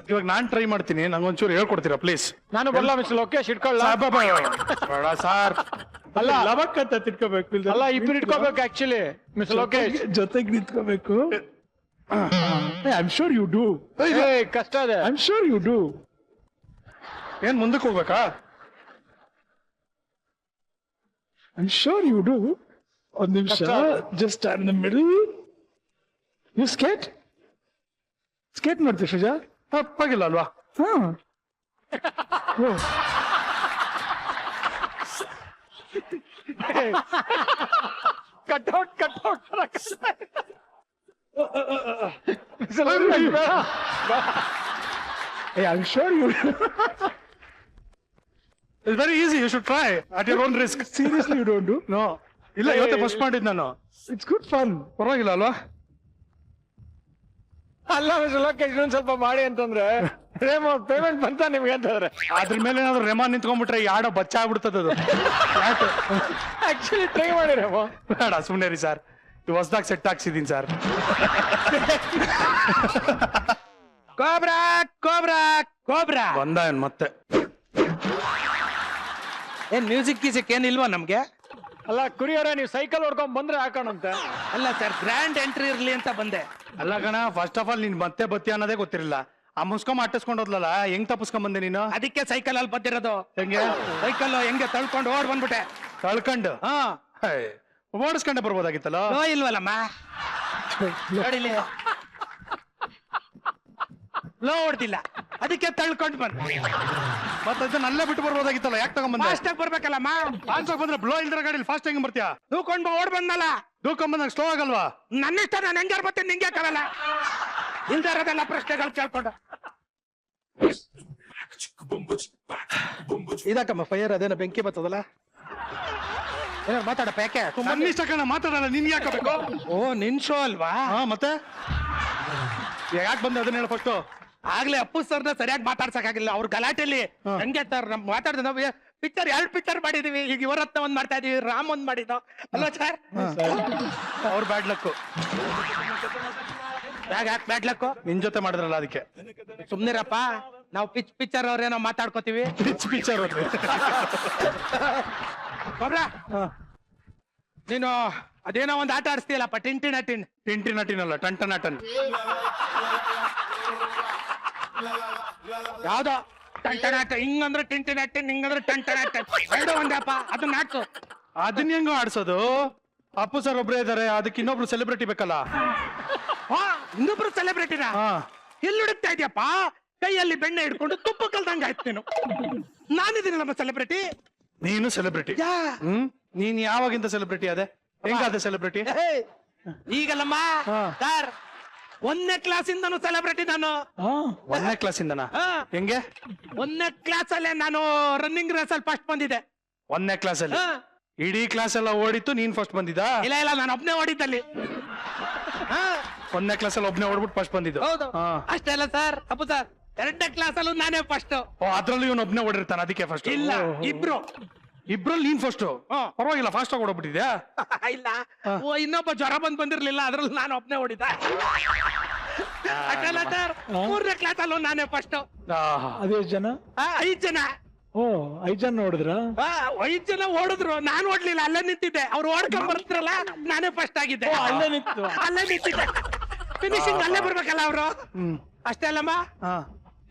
ಇವಾಗ ನಾನ್ ಟ್ರೈ ಮಾಡ್ತೀನಿ, ನಂಗೊಂಚೂರು ಹೇಳ್ಕೊಡ್ತೀರಾ ಪ್ಲೀಸ್? ನಾನು ಬರಲ್ಲ ಮಿಸ್ಟರ್ ಲೋಕೇಶ್, ಇಟ್ಕೊಳ್ಳ. ಬೇಡ ಸಾರ್, ಅಲ್ಲ ಲವಕ್ ಅಂತ ತಿಳ್ಕೋಬೇಕು. ಅಲ್ಲ, ಇಬ್ರು ಇಟ್ಕೋಬೇಕು ಆಕ್ಚುಲಿ ಮಿಸ್ಟರ್ ಲೋಕೇಶ್. ಜೊತೆಗೆ ನಿಂತ್ಕೋಬೇಕು. I am sure you do. ಕಷ್ಟ ಇದೆ. I am sure you do. ಏನ್ ಮುಂದಕ್ಕೆ ಹೋಗ್ಬೇಕಾ? I am sure you do. ಒಂದ್ ನಿಮಿಷ, just stand in the middle. You skate ಮಾಡ್ತೀವಿ ಸುಜಾ? ತಪ್ಪಾಗಿಲ್ಲ ಅಲ್ವಾ? ಹಾ. Cutout I am sure you do. It's very easy, you should try at your own risk. Seriously you don't do? No, ಇಲ್ಲ, ಇವತ್ತೇ first ಮಾಡಿದ್ ನಾನು. It's good fun. ಪರವಾಗಿಲ್ಲ ಅಲ್ವಾ? ಅಲ್ಲ ಮಿಸ್ಟರ್ ಲೋಕೇಶ್, ಇನ್ನೊಂದ್ ಸ್ವಲ್ಪ ಮಾಡಿ ಅಂತಂದ್ರೆ ಪೇಮೆಂಟ್ ಬಂತ ನಿಮ್ಗೆ ಅಂತಂದ್ರೆ ಅದ್ರ ಮೇಲೆ ಏನಾದ್ರು ರೆಮಾನ್ ನಿಂತ್ಕೊಂಡ್ಬಿಟ್ರೆ ಯಾಡೋ ಬಚ್ಚ ಆಗ್ಬಿಡ್ತದ ಅದು. ಆಕ್ಚುಲಿ ಟ್ರೈ ಮಾಡಿ ರೇಮೋ. ಬೇಡ ಸುಮ್ನೆ ರೀ ಸರ್, ಹೊಸದಾಗ ಸೆಟ್ ಹಾಕ್ಸಿದೀನಿ ಸರ್. ಕೋಬ್ರಾ ಕೋಬ್ರಾ ಕೋಬ್ರಾ ಬಂದ ಏನ್ ಮತ್ತೆ? ಏನ್ ಮ್ಯೂಸಿಕ್ ಗೀಸಿಕ್ ಏನ್ ಇಲ್ವಾ ನಮ್ಗೆ? ಅಲ್ಲ ಕುರಿಯವರೇ, ನೀವು ಸೈಕಲ್ ಹೊಡ್ಕೊಂಡ್ ಬಂದ್ರೆ ಹಾಕೋಣಂತೆ. ಅಲ್ಲ ಸರ್, ಗ್ರ್ಯಾಂಡ್ ಎಂಟ್ರಿ ಇರ್ಲಿ ಅಂತ ಬಂದೆ. ಅಲ್ಲ ಕಣ, ಫಸ್ಟ್ ಆಫ್ ಆಲ್ ನೀನ್ ಮತ್ತೆ ಬತ್ತಿ ಅನ್ನೋದೇ ಗೊತ್ತಿರಲಿಲ್ಲ. ಆ ಮುಸ್ಕೊಂಡ್ ಅಟ್ಟಿಸ್ಕೊಂಡೋದ್ಲಲ್ಲ, ಹೆಂಗ್ ತಪ್ಪಿಸ್ಕೊಂಡ್ ಬಂದೆ ನೀನು? ಅದಕ್ಕೆ ಸೈಕಲ್ ಅಲ್ಲಿ ಬಂದಿರೋದು. ಹೆಂಗೆ ಸೈಕಲ್ ಹೆಂಗೆ ತಳ್ಕೊಂಡು ಓಡ್ ಬಂದ್ಬಿಟ್ಟೆ. ಕಳ್ಕಂಡು ಹಾ, ಓಡಿಸ್ಕೊಂಡೆ ಬರ್ಬೋದಾಗಿತ್ತಲ್ಲ. ನೋ ಇಲ್ವಲ್ಲಮ್ಮ, ನೋಡಿಲಿ ಲೋ ಹೊಡ್ದಿಲ್ಲ, ಅದಕ್ಕೆ ತಳ್ಕೊಂಡು ಬಂದ. ಮತ್ತೆ ಅದನ್ನ ಅಲ್ಲೇ ಬಿಟ್ಟು ಬರ್ಬೋದಾಗಿತ್ತಲ್ಲ, ಯಾಕೆ ತಗೊಂಡ್ಬಂದೆ? ಫಾಸ್ಟ್ ಆಗಿ ಬರ್ಬೇಕಲ್ಲಮ್ಮ. ಫಾಸ್ಟ್ ಆಗಿ ಬಂದ್ರೆ ಬ್ಲೋ ಇಲ್ದ್ರ ಗಾಡಿ ಫಾಸ್ಟ್ ಹೆಂಗ್ ಬರ್ತೀಯಾ? ತೂಕೊಂಡು ಓಡ್ ಬಂದಲ್ಲ. ಬಂದಾಗ ಸ್ಲೋ ಆಗಲ್ವಾ? ನನ್ನ ಇಷ್ಟ, ನಾನು ಹೆಂಗಾರ ಬರ್ತೀನಿ, ನಿಂಗೆ ಕರಲ್ಲ. ಇಲ್ದಾರದೆಲ್ಲ ಪ್ರಶ್ನೆಗಳು ಕೇಳ್ಕೊಂಡು ಇದಕ್ಕಮ್ಮ ಫೈರ್ ಅದೇನ ಬೆಂಕಿ ಬರ್ತದಲ್ಲ. ಏನಾರು ಮಾತಾಡಪ್ಪ, ಯಾಕೆ? ನನ್ನ ಇಷ್ಟ ಕಣ, ಮಾತಾಡಲ್ಲ. ನಿನ್ಗೆ ಯಾಕಬೇಕು? ಓ, ನಿನ್ ಶೋ ಅಲ್ವಾ? ಹಾ, ಮತ್ತೆ ಯಾಕೆ ಬಂದೆ ಅದನ್ನ ಹೇಳ ಫಸ್ಟ್. ಆಗ್ಲೇ ಅಪ್ಪು ಸರ್ನ ಸರಿಯಾಗಿ ಮಾತಾಡ್ಸಕ್ಕಾಗಿಲ್ಲ, ಅವ್ರ ಗಲಾಟೆಯಲ್ಲಿ. ಹಂಗೆ ಸರ್ ನಮ್ ಮಾತಾಡ್ದ, ನಾವು ಪಿಕ್ಚರ್ 2 ಪಿಕ್ಚರ್ ಮಾಡಿದೀವಿ. ಈಗ ಇವರತ್ನ ಒಂದ್ ಮಾಡ್ತಾ ಇದೀವಿ, ರಾಮ್ ಒಂದ್ ಮಾಡಿದ್ದು ಅಲ್ವಾ ಸರ್? ಅವ್ರ ಬ್ಯಾಡ್ ಲಕ್. ಬ್ಯಾಡ್ ಲಕ್ ನಿನ್ ಜೊತೆ ಮಾಡಿದ್ರಲ್ಲ ಅದಕ್ಕೆ. ಸುಮ್ನಿರಪ್ಪ, ನಾವು ಪಿಕ್ಚರ್ ಅವ್ರೇನೋ ಮಾತಾಡ್ಕೋತೀವಿ. ಪಿಕ್ಚರ್ ಗೊಬ್ರ, ನೀನು ಅದೇನೋ ಒಂದ್ ಆಟ ಆಡಿಸ್ತೀಯಲ್ಲಪ್ಪ, ಟಿಂಟಿನ ನಟಿನಲ್ಲ, ಟಂಟನಟನ್. ಯಾವ್ದೋ ಟಂಟನಾಟ, ಹಿಂಗಂದ್ರೆ ಟಿಂಟಿನಟ್ಟಿನ್, ಹಿಂಗಂದ್ರೆ ಟಂಟನಾಟ, ಎರಡು ಒಂದಪ್ಪ. ಅದನ್ನ ಆಡ್ಸು. ಅದನ್ನ ಹೆಂಗ ಆಡ್ಸೋದು? ಅಪ್ಪು ಸರ್ ಒಬ್ರೇ ಇದಾರೆ, ಅದಕ್ಕೆ ಇನ್ನೊಬ್ರು ಸೆಲೆಬ್ರಿಟಿ ಬೇಕಲ್ಲ. ಇನ್ನೊಬ್ರು ಸೆಲೆಬ್ರಿಟಿನ ಎಲ್ಲಿ ಹುಡುಕ್ತಾ ಇದೆಯಪ್ಪ? ಕೈಯಲ್ಲಿ ಬೆಣ್ಣೆ ಹಿಡ್ಕೊಂಡು ತುಪ್ಪ ಕಲ್ದಂಗ ಆಯ್ತು ನೀನು. ನಾನಿದ್ದೀನಿ ನಮ್ಮ ಸೆಲೆಬ್ರಿಟಿ. ನೀನು ಸೆಲೆಬ್ರಿಟಿ? ನೀನ್ ಯಾವಾಗಿಂದ ಸೆಲೆಬ್ರಿಟಿ ಅದೇ? ಹೆಂಗಾದ ಸೆಲೆಬ್ರಿಟಿ? ಈಗಲ್ಲಮ್ಮ ಸರ್, 1ನೇ ಕ್ಲಾಸಿಂದನು ಸೆಲೆಬ್ರಿಟಿ ನಾನು. 1ನೇ ಕ್ಲಾಸಿಂದನಾ? ಹೆಂಗೆ? 1ನೇ ಕ್ಲಾಸ್ ಅಲ್ಲೇ ನಾನು ರನ್ನಿಂಗ್ ರೇಸ್ ಅಲ್ಲಿ ಫಸ್ಟ್ ಬಂದಿದ್ದೆ. 1ನೇ ಕ್ಲಾಸ್ ಅಲ್ಲಿ? ಇಡೀ ಕ್ಲಾಸ್ ಎಲ್ಲ ಓಡಿತ್ತು, ನೀನ್ ಫಸ್ಟ್ ಬಂದಿದ್ದ? ಇಲ್ಲ, ನಾನು ಒಬ್ನೇ ಓಡಿದ್ದಲ್ಲಿ. 1ನೇ ಕ್ಲಾಸ್ ಅಲ್ಲಿ ಒಬ್ನೇ ಓಡ್ಬಿಟ್ಟು ಫಸ್ಟ್ ಬಂದಿದ್ದು? ಹೌದು. ಅಷ್ಟೇ ಅಲ್ಲ ಸರ್, ಅಪ್ಪು ಸರ್, 2ನೇ ಕ್ಲಾಸ್ ಅಲ್ಲೂ ನಾನೇ ಫಸ್ಟ್. ಅದ್ರಲ್ಲೂ ಇವನು ಒಬ್ನೇ ಓಡಿರ್ತಾನ, ಅದಕ್ಕೆ ಫಸ್ಟ್? ಇಲ್ಲ, ಇಬ್ರಲ್ಲಿ ನೀನ್ ಫಸ್ಟ್. ಪರವಾಗಿಲ್ಲ, ಫಾಸ್ಟ್ ಆಗಿ ಓಡೋಗ್ಬಿಟ್ಟಿದ್ಯಾ? ಇಲ್ಲ, ಇನ್ನೊಬ್ಬ ಜ್ವರ ಬಂದಿರ್ಲಿಲ್ಲ, ಅದ್ರಲ್ಲಿ ನಾನು ಒಬ್ನೇ ಓಡಿದ. ಅಷ್ಟಲ್ಲ ಸರ್, 3ನೇ ಕ್ಲಾಸ್ ಅಲ್ಲೂ ನಾನೇ ಫಸ್ಟ್. ಅದೇ ಜನ? 5 ಜನ. ಓ, 5 ಜನ ನೋಡಿದ್ರ? 5 ಜನ ಓಡಿದ್ರು, ನಾನು ಓಡ್ಲಿಲ್ಲ, ಅಲ್ಲೇ ನಿಂತಿದ್ದೆ. ಅವ್ರು ಓಡ್ಕೊಂಡ್ ಬರ್ತಿರಲ್ಲ, ನಾನೇ ಫಸ್ಟ್ ಆಗಿದ್ದೆ. ಅಲ್ಲೇ ನಿಂತಿದ್ದೆ. ಫಿನಿಶಿಂಗ್ ಅಲ್ಲೇ ಬರ್ಬೇಕಲ್ಲ ಅವರು. ಅಷ್ಟೇ ಅಲ್ಲಮ್ಮ,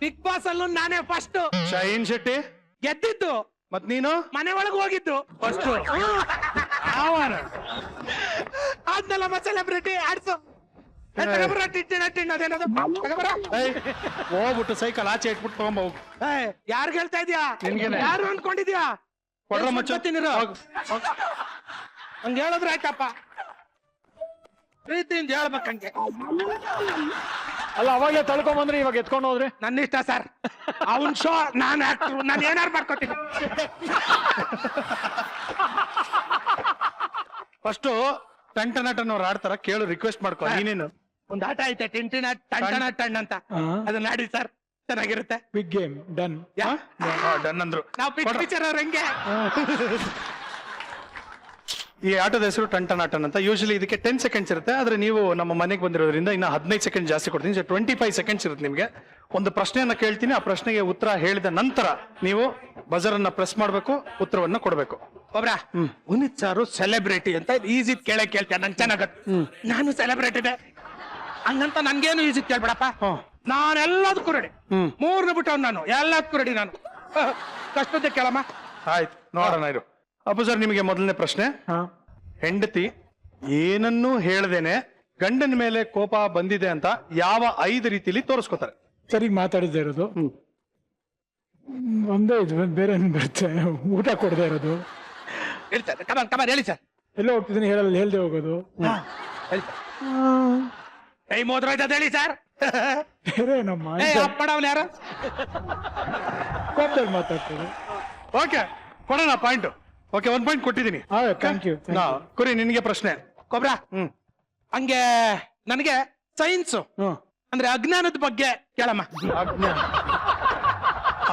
ಬಿಗ್ ಬಾಸ್ ಅಲ್ಲೂ ನಾನೇ ಫಸ್ಟ್. ಶೈನ್ ಶೆಟ್ಟಿ ಗೆದ್ದಿದ್ದು, ಮತ್ ನೀನು ಮನೆ ಒಳಗೆ ಹೋಗಿದ್ದು ಫಸ್ಟ್. ಆದ್ನಲ್ಲಮ್ಮ ಸೆಲೆಬ್ರಿಟಿ ಆಡ್ಸು. ಹೋಗ್ಬಿಟ್ಟು ಸೈಕಲ್ ಆಚೆ ಇಟ್ಬಿಟ್ಟು ತಗೊಂಬ ಹೋಗು. ಯಾರು ಹೇಳ್ತಾ ಇದೀಯಾ? ಯಾರು ಅನ್ಕೊಂಡಿದ್ಯಾ? ಕೊಡ್ರ ಮಚ್ಚ. ಹಂಗ ಹೇಳಿದ್ರೆ ಆಯ್ತಪ್ಪ, ಪ್ರೀತಿಯಿಂದ ಹೇಳ್ಬೇಕಂಗೆ. ಅಲ್ಲ, ಅವಾಗಲೇ ತಳ್ಕೊಂಡ್ ಬಂದ್ರಿ, ಇವಾಗ ಎತ್ಕೊಂಡು ಹೋದ್ರಿ. ನನ್ನ ಇಷ್ಟ ಸರ್, ಅವನ್ ಶೋ, ನಾನು ಆಕ್ಟರ್, ನಾನು ಏನಾರು ಮಾಡ್ಕೋತೀನಿ. ಫಸ್ಟ್ ಟಂಟನಟನ್ ಅವ್ರು ಆಡ್ತಾರ, ಕೇಳು, ರಿಕ್ವೆಸ್ಟ್ ಮಾಡ್ಕೊ. ನೀನೇನು ಒಂದ್ ಆಟ ಐತೆ, ಟಿಂಟಿನ ಟಂಟನ ಟಣ್ ಅಂತ, ಅದನ್ನ ಆಡಿ ಸರ್, ಚೆನ್ನಾಗಿರುತ್ತೆ. Big game done. ಡನ್ ಅಂದ್ರು. ನಾವು ಪಿಕ್ಚರ್ ಅವ್ರ ಹೆಂಗೆ ಈ ಆಟದ ಹೆಸರು ಟಂಟನಾಟನ್ ಅಂತ. ಯೂಶಲಿ ಇದಕ್ಕೆ 10 ಸೆಕೆಂಡ್ಸ್ ಇರುತ್ತೆ, ಆದ್ರೆ ನೀವು ನಮ್ಮ ಮನೆಗೆ ಬಂದಿರೋದ್ರಿಂದ ಇನ್ನ 15 ಸೆಕೆಂಡ್ ಜಾಸ್ತಿ ಕೊಡ್ತೀನಿ. 25 ಸೆಕೆಂಡ್ಸ್ ಇರುತ್ತೆ ನಿಮಗೆ. ಒಂದು ಪ್ರಶ್ನೆಯನ್ನ ಕೇಳ್ತೀನಿ, ಆ ಪ್ರಶ್ನೆಗೆ ಉತ್ತರ ಹೇಳಿದ ನಂತರ ನೀವು ಬಜರ್ ಅನ್ನ ಪ್ರೆಸ್ ಮಾಡಬೇಕು, ಉತ್ತರವನ್ನ ಕೊಡಬೇಕು. ಒಬ್ರ ಪುನೀತ್ ಸಾರು ಸೆಲೆಬ್ರಿಟಿ ಅಂತ ಈಸಿ ಕೇಳ್ತೇನೆ, ನಂಗೆ ಚೆನ್ನಾಗ. ನಾನು ಸೆಲೆಬ್ರಿಟಿದೆ ಹಂಗಂತ ನನ್ಗೇನು ಈಸಿ ಕೇಳ್ಬೇಡಪ್ಪ. ನಾನು ಎಲ್ಲದಕ್ಕೂ ರೆಡಿ. 3 ಬಿಟ್ಟವ್ ನಾನು, ಎಲ್ಲದಕ್ಕೂ ರೆಡಿ ನಾನು. ಕಷ್ಟದ ಕೇಳಮ್ಮ. ಆಯ್ತು, ನೋಡೋಣ ಇರು. ಅಪ್ಪು ಸರ್, ನಿಮಗೆ ಮೊದಲನೇ ಪ್ರಶ್ನೆ. ಹೆಂಡತಿ ಏನನ್ನೂ ಹೇಳ್ದೇನೆ ಗಂಡನ ಮೇಲೆ ಕೋಪ ಬಂದಿದೆ ಅಂತ ಯಾವ 5 ರೀತಿಲಿ ತೋರಿಸ್ಕೋತಾರೆ? ಸರಿ ಮಾತಾಡದೇ ಇರೋದು, ಒಂದೇ ಇದು, ಬೇರೆ ಏನ್ ಬರುತ್ತೆ? ಊಟ ಕೊಡದೆ ಇರೋದು, ಹೇಳ್ತಾರೆ. ಕಮಾನ್ ಹೇಳಿ ಸರ್. ಎಲ್ಲೋ ಹೋಗ್ತಿದ್ದೀನಿ ಹೇಳ್ದೆ ಹೋಗೋದು, ಟೈಮ್ ಹೋದ್ರೋಯ್ತದ ಹೇಳಿ ಸರ್. ಬೇರೆ ನಮ್ಮ ಅಪ್ಪಡವ್ನ ಯಾರು ಕೋಪದಲ್ಲಿ ಮಾತಾಡ್ತಾರೆ. ಓಕೆ, ಕೊಡೋಣ ಪಾಯಿಂಟ್. ಓಕೆ, 1 ಪಾಯಿಂಟ್ ಕೊಟ್ಟಿದ್ದೀನಿ. Thank you. ಕುರಿ, ನಿನ್ಗೆ ಪ್ರಶ್ನೆ. ಕೊಬ್ರ ಹಂಗೆ ನನಗೆ ಸೈನ್ಸ್ ಅಂದ್ರೆ ಅಜ್ಞಾನದ ಬಗ್ಗೆ ಕೇಳಮ್ಮ.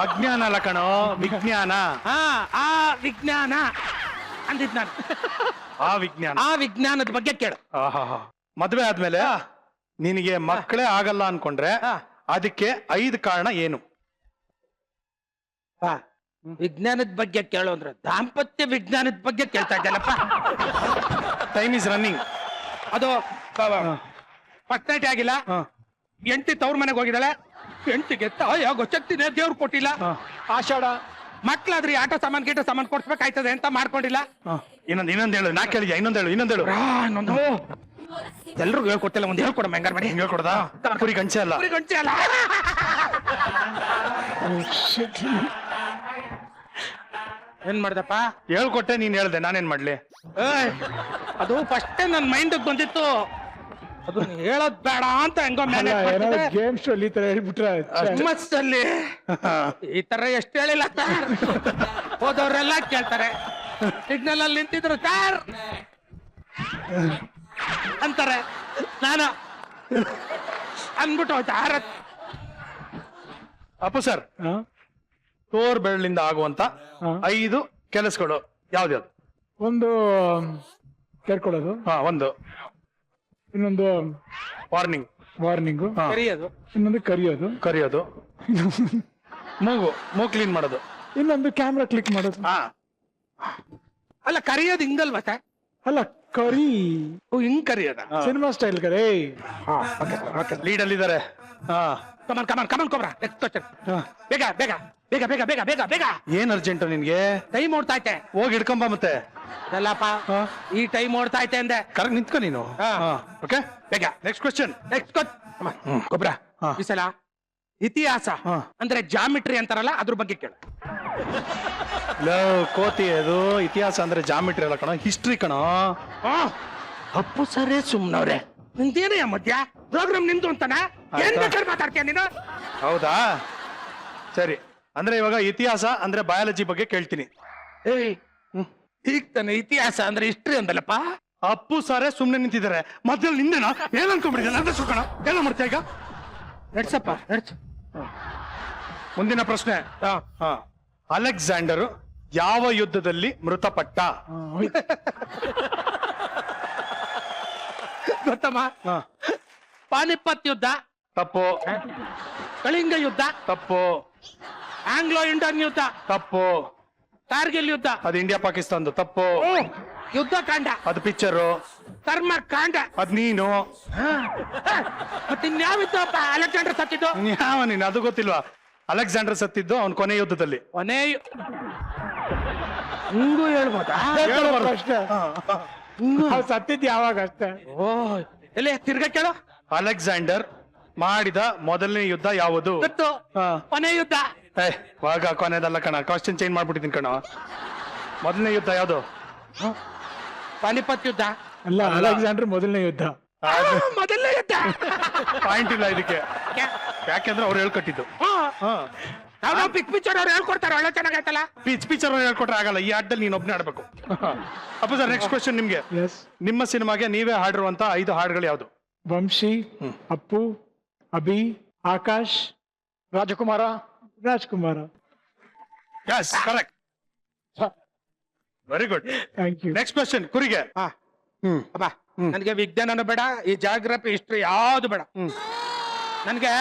ಅಜ್ಞಾನ ಅಲ್ಲ ಕಣೋ, ವಿಜ್ಞಾನ. ಆ ವಿಜ್ಞಾನ ಅಂದಿದ್ ನಾನು. ಆ ವಿಜ್ಞಾನದ ಬಗ್ಗೆ ಕೇಳು. ಮದ್ವೆ ಆದ್ಮೇಲೆ ನಿನಗೆ ಮಕ್ಕಳೇ ಆಗಲ್ಲ ಅನ್ಕೊಂಡ್ರೆ ಅದಕ್ಕೆ 5 ಕಾರಣ ಏನು? ವಿಜ್ಞಾನದ ಬಗ್ಗೆ ಕೇಳು ಅಂದ್ರೆ ದಾಂಪತ್ಯ ವಿಜ್ಞಾನದ ಬಗ್ಗೆ ಕೇಳ್ತಾ ಇದ್ದಲ್ಲಪ್ಪ. Time is running. ಅದು ಫಸ್ಟ್ ನೈಟ್ ಆಗಿಲ್ಲ, ಹೆಂಡತಿ ತವ್ರ ಮನೆಗೆ ಹೋಗಿದ್ದಾಳೆ, ಹೆಂಡತಿಗೆ ಯಾಗೋ ಶಕ್ತಿನೇ ದೇವ್ರು ಕೊಟ್ಟಿಲ್ಲ. ಆಷಾಢ ಮಕ್ಳಾದ್ರಿ ಆಟ ಸಾಮಾನ್ ಕೊಡ್ಸ್ಬೇಕಾಯ್ತದೆ ಅಂತ ಮಾಡ್ಕೊಂಡಿಲ್ಲ. ಇನ್ನೊಂದ್ ಹೇಳು, ನಾ ಕೇಳಿದ್ಯಾ? ಇನ್ನೊಂದ್ ಹೇಳು. ಎಲ್ರಿಗೂ ಹೇಳ್ಕೊಟ್ಟಿಲ್ಲ, ಒಂದ್ ಹೇಳ್ಕೊಡಮ್ಮ. ಹೆಂಗಾರ ಮಾಡಿ ಹೇಳ್ಕೊಡ್ದ? ಕುರಿ ಗಂಚೆ ಅಲ್ಲ. ಗಂಟೆ ಅಲ್ಲ. ಏನ್ ಮಾಡ್ದಪ್ಪ? ಹೇಳ್ಕೊಟ್ಟೆ, ನೀನ್ ಹೇಳ್ದೆ, ನಾನೇನ್ ಮಾಡ್ಲಿ? ಅದು ಫಸ್ಟ್ ನನ್ ಮೈಂಡ್ ಬಂದಿತ್ತು, ಅದು ಹೇಳೋದ್ ಬೇಡ ಅಂತ ಹೆಂಗೋ ಮೇಲೆ ಗೇಮ್ ಶೋ ಈ ತರ ಹೇಳ್ಬಿಟ್ರೆ ಅಲ್ಲಿ ಈ ತರ ಎಷ್ಟು ಹೇಳಿಲ್ಲ ಸರ್. ಹೋದವ್ರೆಲ್ಲ ಕೇಳ್ತಾರೆ, ಸಿಗ್ನಲ್ ಅಲ್ಲಿ ನಿಂತಿದ್ರು ಸರ್ ಅಂತಾರೆ. ನಾನು ಅನ್ಬಿಟ್ಟು ಅಪ್ಪು ಸರ್, ತೋರ್ ಬೆರಳಿಂದ ಆಗುವಂತ 5 ಕೆಲಸಗಳು ಯಾವ್ದ್ಯಾವ್ದು? ಒಂದು ಕೇಳ್ಕೊಳ್ಳೋದು, ಒಂದು. ಇನ್ನೊಂದು ವಾರ್ನಿಂಗು, ಕರಿಯೋದು, ಇನ್ನೊಂದು ಕರಿಯೋದು, ಮೂಗು ಕ್ಲೀನ್ ಮಾಡೋದು, ಇನ್ನೊಂದು ಕ್ಯಾಮ್ರಾ ಕ್ಲಿಕ್ ಮಾಡೋದು. ಅಲ್ಲ ಕರಿಯೋದು ಹಿಂಗಲ್ವಾ ಸರ್? ಅಲ್ಲ ಕರಿ ಹಿಂಗ್ ಕರಿಯೋದ ಸಿನಿಮಾ ಸ್ಟೈಲ್ ಕರೆ. ಲೀಡ್ ಅಲ್ಲಿ ಇದಾರೆ. ಕಮನ್ ಕೊಬ್ರ. ಬೇಗ ಬೇಗ ಬೇಗ ಬೇಗ ಬೇಗ ಬೇಗ ಬೇಗ. ಏನ್ ಅರ್ಜೆಂಟ್ ನಿನ್ಗೆ? ಟೈಮ್ ಓಡ್ತಾ ಐತೆ, ಹೋಗಿ ಹಿಡ್ಕೊಂಬ. ಮತ್ತೆ ಅಲ್ಲಪ್ಪ, ಈ ಟೈಮ್ ಓಡ್ತಾ ಐತೆ ಅಂದೆ. ಕರೆಕ್ಟ್ ನಿಂತ್ಕೊ ನೀನು. ಓಕೆ, ಬೇಗ. Next question. ಗೊಬ್ರ ಈ ಸಲ ಇತಿಹಾಸ ಅಂದ್ರೆ ಜಾಮಿಟ್ರಿ ಅಂತಾರಲ್ಲ, ಅದ್ರ ಬಗ್ಗೆ ಕೇಳು. ಕೋತಿ, ಅದು ಇತಿಹಾಸ ಅಂದ್ರೆ ಜಾಮಿಟ್ರಿ ಅಲ್ಲ ಕಣ, ಹಿಸ್ಟ್ರಿ ಕಣ. ಅಪ್ಪು ಸರೇ ಸುಮ್ನವ್ರೆ. ನಿಂದೇನಯ್ಯ ಮಧ್ಯ ಪ್ರೋಗ್ರಾಮ್ ನಿಂದು ಅಂತಾನ? ಏನ್ ಬೇಕಾದ್ರೆ ಮಾತಾಡ್ತೀಯ ನೀನು? ಹೌದಾ, ಸರಿ. ಅಂದ್ರೆ ಇವಾಗ ಇತಿಹಾಸ ಅಂದ್ರೆ ಬಯಾಲಜಿ ಬಗ್ಗೆ ಕೇಳ್ತೀನಿ. ಈಗ ತಾನೆ ಇತಿಹಾಸ ಅಂದ್ರೆ ಹಿಸ್ಟ್ರಿ ಅಂದಲ್ಲಪ್ಪ. ಅಪ್ಪು ಸಾರೇ ಸುಮ್ನೆ ನಿಂತಿದ್ದಾರೆ, ಮಧ್ಯದಲ್ಲಿ ನಿಂದೇನಾ? ಏನ್ ಅನ್ಕೊಂಡ್ಬಿಟ್ಟಿದ್ದೆ? ನನ್ನ ಸುಕಣ ಎಲ್ಲ ಮಾಡ್ತೀಯ ಈಗ? ನಡ್ಸಪ್ಪ ನಡ್ಸು. ಮುಂದಿನ ಪ್ರಶ್ನೆ. ಅಲೆಕ್ಸಾಂಡರ್ ಯಾವ ಯುದ್ಧದಲ್ಲಿ ಮೃತಪಟ್ಟ? ಗೊತ್ತಮ್ಮ? ಪಾನಿಪತ್ ಯುದ್ಧ ತಪ್ಪು. ಕಳಿಂಗ ಯುದ್ಧ ತಪ್ಪು. ಆಂಗ್ಲೋ ಇಂಡಿಯನ್ ಯುದ್ಧ ತಪ್ಪು. ಕಾರ್ಗಿಲ್ ಯುದ್ಧ ಅದು ಇಂಡಿಯಾ ಪಾಕಿಸ್ತಾನದು. ತಪ್ಪು. ಯುದ್ಧ ಕಾಂಡ ಅದು ಪಿಕ್ಚರು. ಕರ್ಮ ಕಾಂಡ ಅದ್ ನೀನು. ಮತ್ತೆ ಇನ್ಯಾವಿದ್ದಪ್ಪ ಅಲೆಕ್ಸಾಂಡರ್ ಸತ್ತಿದ್ದು? ಯಾವ ನೀನು? ಅದು ಗೊತ್ತಿಲ್ವಾ? ಅಲೆಕ್ಸಾಂಡರ್ ಸತ್ತಿದ್ದು ಅವನ್ ಕೊನೆ ಯುದ್ಧದಲ್ಲಿ. ಕೊನೆ ಹಿಂಗೂ ಹೇಳ್ಬೋದಾ? ಸತ್ತಿದ್ ಯಾವಾಗ ಅಷ್ಟೇ. ಓ, ಎಲ್ಲಿ ತಿರ್ಗ ಕೇಳು. ಅಲೆಕ್ಸಾಂಡರ್ ಮಾಡಿದ ಮೊದಲನೇ ಯುದ್ಧ ಯಾವುದು? ಗೊತ್ತು, ಕೊನೆ ಯುದ್ಧ. ವಾಗ ಕೊನೆದಲ್ಲ ಕಣ, ಕ್ವಶನ್ ಚೇಂಜ್ ಮಾಡ್ಬಿಟ್ಟಿದ್ದೀನಿ ಕಣ. ಮೊದಲನೇ ಯುದ್ಧ ಯಾವುದು? ಪಾನಿಪತ್ ಯುದ್ಧ ಅಲ್ಲ, ಅಲೆಕ್ಸಾಂಡರ್ ಮೊದಲನೇ ಯುದ್ಧ. ಮೊದಲನೇ ಯುದ್ಧ. ಪಾಯಿಂಟ್ ಇಲ್ಲ ಇದಕ್ಕೆ, ಯಾಕೆಂದ್ರೆ ಅವ್ರು ಹೇಳ್ಕೊಟ್ಟಿದ್ದು. ನಾವು ಪಿಕ್ ಪಿಕ್ಚರ್ ಅವ್ರು ಹೇಳ್ಕೊಡ್ತಾರೆ, ಒಳ್ಳೆ ಚೆನ್ನಾಗೈತಲ್ಲ. ಪಿಕ್ಚರ್ ಅವ್ರು ಹೇಳ್ಕೊಟ್ರೆ ಆಗಲ್ಲ, ಈ ಆಟದಲ್ಲಿ ನೀನ್ ಒಬ್ನೇ ಆಡ್ಬೇಕು. ಅಪ್ಪ ಸರ್, ನೆಕ್ಸ್ಟ್ ಕ್ವಶನ್ ನಿಮ್ಗೆ. ನಿಮ್ಮ ಸಿನಿಮಾಗೆ ನೀವೇ ಹಾಡಿರುವಂತ 5 ಹಾಡುಗಳು ಯಾವ್ದು? Vamshi, Appu, Abhi, Akash, Rajakumara. Yes, correct. Very good. Thank you. Next question ಕುರಿಗೆ. ಹಾ ಅಬ್ಬಾ ನನಗೆ ವಿಜ್ಞಾನನೂ ಬೇಡ, ಈ ಜಾಗ್ರಫಿ ಹಿಸ್ಟ್ರಿ ಯಾವ್ದು ಬೇಡ. ನನ್ಗೆ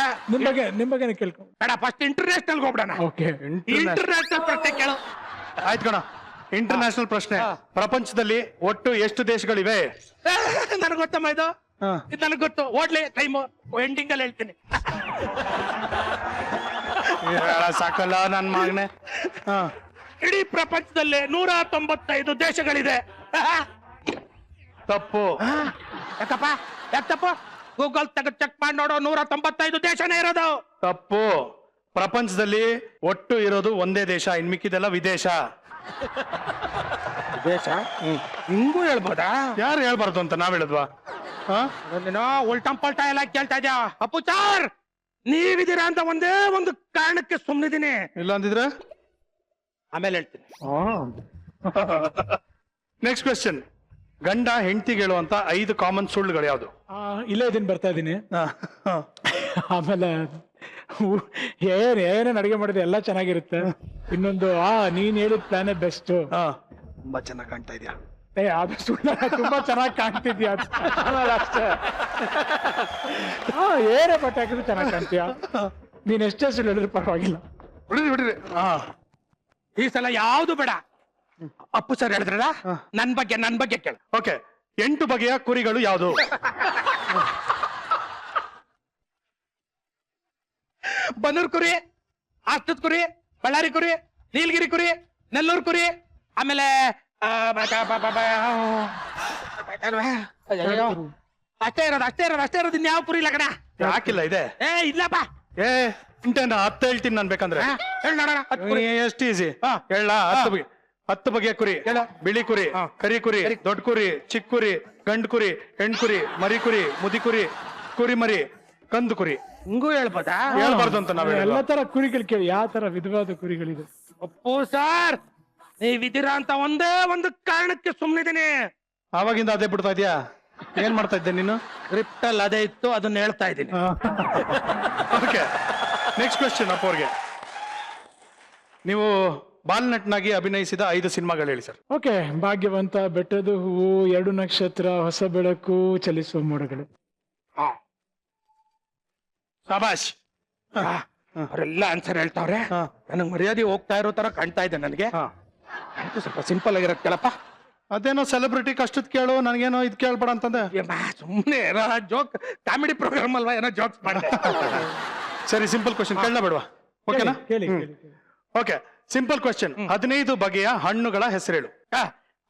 ನಿಮ್ ಬಗ್ಗೆನೇ ಕೇಳ್ಕೊ. ಬೇಡ, ಫಸ್ಟ್ ಇಂಟರ್ನ್ಯಾಷನಲ್ ಹೋಗ್ಬಿಡೋಣ. ಓಕೆ. ಇಂಟರ್ನ್ಯಾಷನಲ್ ಪ್ರಶ್ನೆ ಕೇಳು. ಆಯ್ತು ಕಣ. ಇಂಟರ್ನ್ಯಾಷನಲ್ ಪ್ರಶ್ನೆ. ಪ್ರಪಂಚದಲ್ಲಿ ಒಟ್ಟು ಎಷ್ಟು ದೇಶಗಳಿವೆ? ನನಗೆ ಗೊತ್ತಮ್ಮ ಇದು ನನಗೆ ಗೊತ್ತು. ಓಡ್ಲಿ ಟೈಮು ಎಂಡಿಂಗ್ ಅಲ್ಲಿ ಹೇಳ್ತೀನಿ. ಸಾಕಲ್ಲ ನನ್ ಮಗನೆ. ಇಡೀ ಪ್ರಪಂಚದಲ್ಲಿ 195 ದೇಶಗಳಿದೆ. ತಪ್ಪು. ಯಾಕಪ್ಪ ಯಾಕೆ ತಪ್ಪು? ಗೂಗಲ್ ತೆಗೆದು ಚೆಕ್ ಮಾಡಿ ನೋಡು, 195 ದೇಶನೇ ಇರೋದು. ತಪ್ಪು. ಪ್ರಪಂಚದಲ್ಲಿ ಒಟ್ಟು ಇರೋದು ಒಂದೇ ದೇಶ, ಇನ್ ಮಿಕ್ಕಿದೆಲ್ಲ ವಿದೇಶ. ದೇಶ ಹಿಂಗೂ ಹೇಳ್ಬೋದಾ? ಯಾರು ಹೇಳ್ಬಾರ್ದು ಅಂತ ನಾವ್ ಹೇಳಿದ್ವಾ? ಉಲ್ಟಂ ಪಲ್ಟಾ ಎಲ್ಲ ಕೇಳ್ತಾ ಇದ್ಯಾ? ಅಪ್ಪು ಚಾರ್, ನೀವಿದ್ದೀರಾ ಅಂತ ಒಂದೇ ಒಂದು ಕಾರಣಕ್ಕೆ ಸುಮ್ಮನಿದ್ದೀನಿ. ಇಲ್ಲ ಅಂದಿದ್ರೆ ಆಮೇಲೆ ಹೇಳ್ತೀನಿ. Next question. ಗಂಡ ಹೆಂಡತಿಗೆ ಹೇಳುವಂತ 5 ಕಾಮನ್ ಸುಳ್ಳುಗಳು ಯಾವ್ದು? ಇಲ್ಲೇ ಇದೀನಿ, ಬರ್ತಾ ಇದೀನಿ. ಆಮೇಲೆ ಏನೇನ್ ಅಡಿಗೆ ಮಾಡಿದ್ರೆ ಎಲ್ಲ ಚೆನ್ನಾಗಿರುತ್ತೆ. ಇನ್ನೊಂದು ನೀನ್ ಹೇಳಿದ ಪ್ಲಾನೇ ಬೆಸ್ಟ್. ತುಂಬಾ ಚೆನ್ನಾಗಿ ಕಾಣ್ತಾ ಇದೆಯಾ? ಅದು ಸುಳ್ಳ, ತುಂಬಾ ಚೆನ್ನಾಗಿ ಕಾಣ್ತಿದ್ಯಾ ಅಷ್ಟೇ. ಏನೇ ಬಟ್ಟೆ ಹಾಕಿದ್ರು ಚೆನ್ನಾಗಿ ಕಾಣ್ತೀಯ. ನೀನ್ ಎಷ್ಟೇ ಸುಳ್ಳು ಹೇಳಿದ್ರು ಪರವಾಗಿಲ್ಲ. ಬಿಡ್ರಿ. ಈ ಸಲ ಯಾವ್ದು ಬೇಡ. ಅಪ್ಪು ಸರ್ ಹೇಳಿದ್ರಲ್ಲ, ನನ್ ಬಗ್ಗೆ ಕೇಳು. ಓಕೆ. 8 ಬಗೆಯ ಕುರಿಗಳು ಯಾವುದು? ಬನ್ನೂರ್ ಕುರಿ, ಆಸ್ತದ ಕುರಿ, ಬಳ್ಳಾರಿ ಕುರಿ, ನೀಲಗಿರಿ ಕುರಿ, ನೆಲ್ಲೂರು ಕುರಿ, ಆಮೇಲೆ ಅಷ್ಟೇ ಇರೋದು ಇನ್ಯಾವ ಕುರಿ ಇಲ್ಲ ಕಣ. ಯಾಕಿಲ್ಲ ಇದೆ? ಇಲ್ಲಪ್ಪ. ಇಂಟೇನ 10 ಹೇಳ್ತೀನಿ ನಾನ್ ಬೇಕಂದ್ರೆ. ಹೇಳ ನೋಡೋಣ. ಎಷ್ಟು ಈಸಿ ಹೇಳ. 10 ಬಗೆಯ ಕುರಿ. ಬಿಳಿ ಕುರಿ, ಕರಿ ಕುರಿ, ದೊಡ್ಡ ಕುರಿ, ಚಿಕ್ಕ ಕುರಿ, ಗಂಡು ಕುರಿ, ಹೆಣ್ ಕುರಿ, ಮರಿ ಕುರಿ, ಮುದಿ ಕುರಿ, ಕುರಿ ಮರಿ, ಕಂದು ಕುರಿ. ಹಿಂಗೂ ಹೇಳ್ಬೋದಾ? ಹೇಳ್ಬಾರ್ದು ಅಂತ ನಾವ್ ಎಲ್ಲ ತರ ಕುರಿಗಳು ಕೇಳಿ, ಯಾವ ತರ ವಿಧವಾದ ಕುರಿಗಳಿದೆ. ಅಪ್ಪು ಸರ್, ನೀವಿದ್ದೀರಾ ಅಂತ ಒಂದೇ ಒಂದು ಕಾರಣಕ್ಕೆ ಸುಮ್ಮನಿದ್ದೀನಿ. ಆವಾಗಿಂದ ಅದೇ ಬಿಡ್ತಾ ಇದೀಯಾ? ಏನ್ ಮಾಡ್ತಾ ಇದ್ದೆ ನೀನು? ಸ್ಕ್ರಿಪ್ಟ್ ಅಲ್ಲಿ ಅದೇ ಇತ್ತು, ಅದನ್ನ ಹೇಳ್ತಾ ಇದ್ದೀನಿ. ಓಕೆ. ನೆಕ್ಸ್ಟ್ ಕ್ವೆಶ್ಚನ್ ಅಪ್ಪವ್ರಿಗೆ. ನೀವು ಬಾಲ್ನಟ್ನಾಗಿ ಅಭಿನಯಿಸಿದ 5 ಸಿನಿಮಾಗಳು ಹೇಳಿ ಸರ್. ಓಕೆ. ಭಾಗ್ಯವಂತ, ಬೆಟ್ಟದ ಹೂವು, 2 ನಕ್ಷತ್ರ, ಹೊಸ ಬೆಳಕು, ಚಲಿಸುವ ಮೋಡಗಳು. ಶಾಬಾಷ್. ಅವರೆಲ್ಲ ಆನ್ಸರ್ ಹೇಳ್ತಾವ್ರೆ. ನನಗ್ ಮರ್ಯಾದೆ ಹೋಗ್ತಾ ಇರೋ ತರ ಕಾಣ್ತಾ ಇದೆ ನನಗೆ. ಸ್ವಲ್ಪ ಸಿಂಪಲ್ ಆಗಿರತ್ ಕೇಳಪ್ಪ. ಅದೇನೋ ಸೆಲೆಬ್ರಿಟಿ ಕಷ್ಟದ್ ಕೇಳು, ನನಗೇನೋ ಇದ್ ಕೇಳ್ಬೇಡ ಅಂತಂದೆ. ಸುಮ್ನೆ ಜೋಕ್, ಕಾಮಿಡಿ ಪ್ರೋಗ್ರಾಮ್ ಅಲ್ವಾ, ಏನೋ ಜೋಕ್ಸ್ ಮಾಡಿದೆ. ಸರಿ, ಸಿಂಪಲ್ ಕ್ವೆಶ್ಚನ್ ಕೇಳಲ್ಲ ಬೇಡವಾ? ಓಕೆನಾ? ಕೇಳಿ. ಓಕೆ. Simple question. 15 ಬಗೆಯ ಹಣ್ಣುಗಳ ಹೆಸರೇಳು.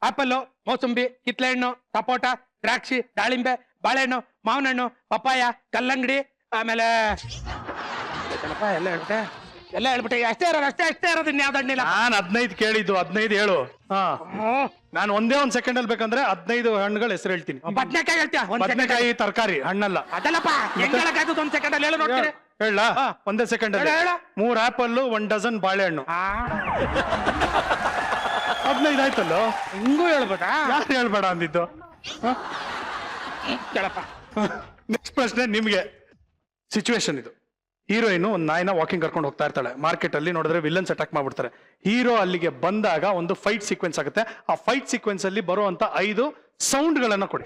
ಆಪಲ್, ಮೋಸಂಬಿ, ಕಿತ್ಲೆಹಣ್ಣು, ಸಪೋಟ, ದ್ರಾಕ್ಷಿ, ದಾಳಿಂಬೆ, ಬಾಳೆಹಣ್ಣು, ಮಾವಿನ ಹಣ್ಣು, ಪಪ್ಪಾಯ, ಕಲ್ಲಂಗಡಿ, ಆಮೇಲೆ ಎಲ್ಲ ಹೇಳ್ಬಿಟ್ಟೆ. ಅಷ್ಟೇ ಇರೋದು ಇನ್ಯಾವ್ದು ಹಣ್ಣಿಲ್ಲ. ನಾನ್ 15 ಕೇಳಿದ್ದು, 15 ಹೇಳು. ನಾನು ಒಂದೇ ಒಂದ್ ಸೆಕೆಂಡ್ ಅಲ್ಲಿ ಬೇಕಂದ್ರೆ 15 ಹಣ್ಣುಗಳ ಹೆಸರು ಹೇಳ್ತೀನಿ. ಬದ್ನೆಕಾಯಿ ಹೇಳ್ತೀಯ? ಬದನೆಕಾಯಿ ತರಕಾರಿ, ಹಣ್ಣಲ್ಲ. ಅದಲ್ಲಪ್ಪ, ಹೆಂಗ್ ಹೇಳಕ್ಕಾಯ್ತದ? ಒಂದ್ ಸೆಕೆಂಡ್ ಅಲ್ಲಿ ಹೇಳು ನೋಡ್ತೀನಿ. ಹೇಳ ಒಂದೇ ಸೆಕೆಂಡ್ ಅಲ್ಲಿ. 3 ಆಪಲ್, 1 ಡಜನ್ ಬಾಳೆಹಣ್ಣು. 15 ಆಯ್ತಲ್ಲೋ. ಹಿಂಗೂ ಹೇಳ್ಬೋದಾ? ಯಾರು ಹೇಳ್ಬೇಡ ಅಂದಿದ್ದು? ಕೇಳಪ್ಪ. ನೆಕ್ಸ್ಟ್ ಪ್ರಶ್ನೆ ನಿಮ್ಗೆ. ಸಿಚುವೇಶನ್ ಇದು. ಹೀರೋಯಿನ್ ಒಂದ್ ನಾಯಿನ ವಾಕಿಂಗ್ ಕರ್ಕೊಂಡು ಹೋಗ್ತಾ ಇರ್ತಾಳೆ. ಮಾರ್ಕೆಟ್ ಅಲ್ಲಿ ನೋಡಿದ್ರೆ ವಿಲನ್ಸ್ ಅಟ್ಯಾಕ್ ಮಾಡ್ಬಿಡ್ತಾರೆ. ಹೀರೋ ಅಲ್ಲಿಗೆ ಬಂದಾಗ ಒಂದು ಫೈಟ್ ಸೀಕ್ವೆನ್ಸ್ ಆಗುತ್ತೆ. ಆ ಫೈಟ್ ಸೀಕ್ವೆನ್ಸ್ ಅಲ್ಲಿ ಬರುವಂತ 5 ಸೌಂಡ್ ಗಳನ್ನ ಕೊಡಿ.